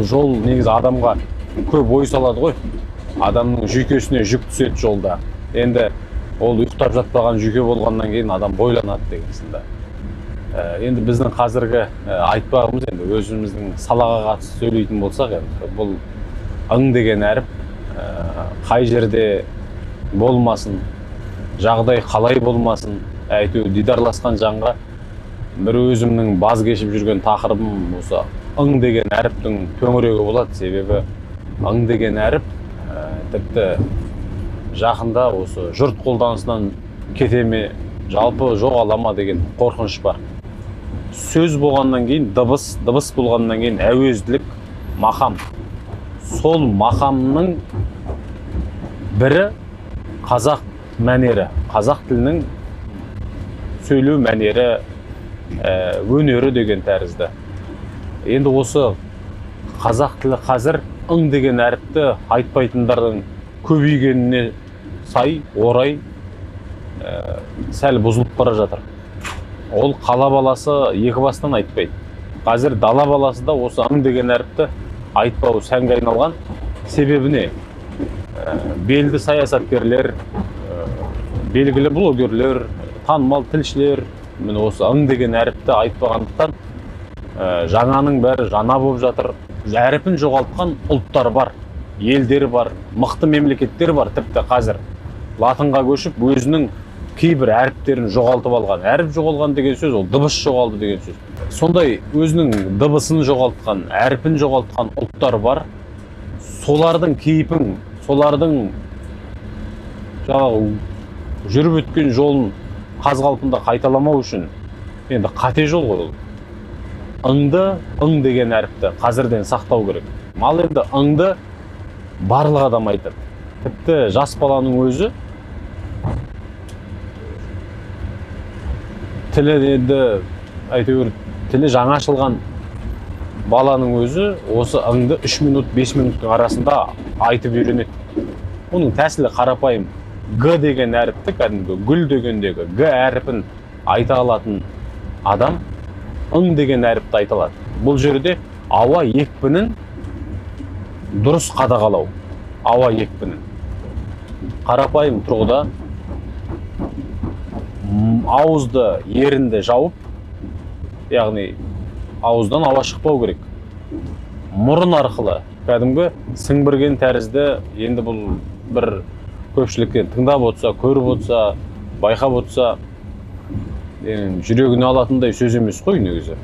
жол негізі адамға көп ой салады ғой. Адамның жүйкесіне жүк түседі жолда. Енді ол ұйықтап жатпаған жүйке болғаннан кейін адам бойланады деген сынды. Енді біздің қазіргі айтпағымыз, енді өзіміздің салаға қатысты сөйлейтін болсақ, енді бұл ың деген әріп қай жерде болмасын, жағдай қалай болмасын, әйтеуір дидарласқан жанға бір өзімнің баз кешіп жүрген тақырыбым осы ың деген әріптің төңірегі болады. Себебі ың деген әріп тіпті жақында осы жұрт қолданысынан кете ме, жалпы жоғала ма деген қорқыныш бар. Сөз болғаннан кейін дыбыс болғаннан кейін әуезділік, мақам. Сол мақамның бірі қазақ мәнері, қазақ тілінің сөйлеу мәнері, өнері деген тәрізді. Енді осы қазақ тілі қазір ың деген әріпті айтпайтындардың көбейгеніне сай, орай сәл бұзылып бара жатыр. Ол қала баласы екі бастан айтпайды. Қазір дала баласы да осы ың деген әріпті айтпау сәнге айналған. Себебі не? Белді саясаткерлер, белгілі блогерлер, танымал тілшілер міне осы ың деген әріпті айтпағандықтан жаңаның бәрі жана болып жатыр. Әріпін жоғалтқан ұлттар бар, елдер бар, мықты мемлекеттер бар. Тіпті қазір латынға көшіп өзінің кейбір әріптерін жоғалтып алған. Әріп жоғалған деген сөз, ол дыбыс жоғалды деген сөз. Сондай өзінің дыбысын жоғалтқан, әріпін жоғалтқан ұлттар бар. Солардың кейпін, солардың жүріп өткен жолын қаз-қалпында қайталамау үшін енді қате жол ғой ол. Ыңды, ың деген әріпті қазірден сақтау керек. Мал енді ыңды барлық адам айтады. Тіпті жас баланың өзі тілі жаңа ашылған баланың өзі осы ыңды 3 минут, 5 минуттың арасында айтып үйренеді. Оның тәсілі қарапайым. Г деген әріпті, кәдімгі гүл дегендегі Г әріпін айта алатын адам ың деген әріпті айта алады. Бұл жерде ауа екпінін дұрыс қадағалау. Ауа екпінін. Қарапайым тұрғыда ауызды, ерінді жауып, яғни ауыздан ауа шықпау керек. Мұрын арқылы, кәдімгі сіңбірген тәрізді, енді бұл бір көпшіліктен тыңдап отса, көріп отса, байқап отса, жүрегіне алатындай сөз емес қой негізі.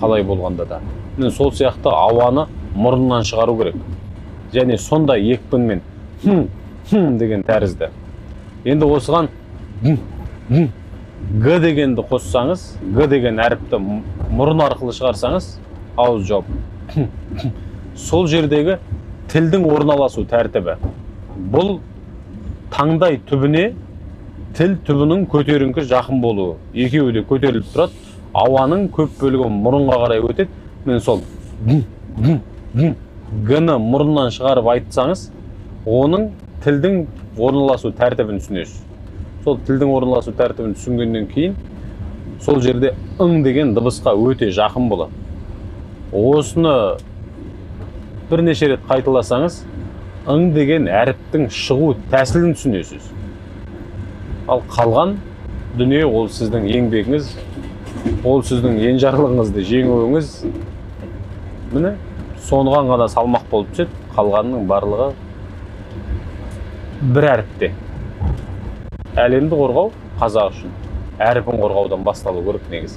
Қалай болғанда да. Сол сияқты ауаны мұрнынан шығару керек. Және сондай екпінмен деген тәрізді. Енді осыған Г дегенді қоссаңыз, Г деген әріпті мұрын арқылы шығарсаңыз, ауыз жауып. Сол жердегі тілдің орналасу тәртібі. Бұл таңдай түбіне тіл түбінің көтеріңкі жақын болуы. Екеуі де көтеріліп тұрады. Ауаның көп бөлігі мұрынға қарай өтеді. Мен сол Г-ні мұрыннан шығарып айтсаңыз, оның тілдің орналасу тәртібін түсінесіз. Сол тілдің орналасу тәртібін түсінгеннен кейін, сол жерде ың деген дыбысқа өте жақын болады. Осыны бірнеше рет қайталасаңыз, ың деген әріптің шығу тәсілін түсінесіз. Ал қалған дүние ол сіздің еңбегіңіз, ол сіздің енжарлығыңызды жеңуіңіз. Міне, соныған ғана салмақ болып түседі, қалғанның барлығы бір әріпте. Әлемді қорғау қазақ үшін әріпін қорғаудан басталу керек негізі.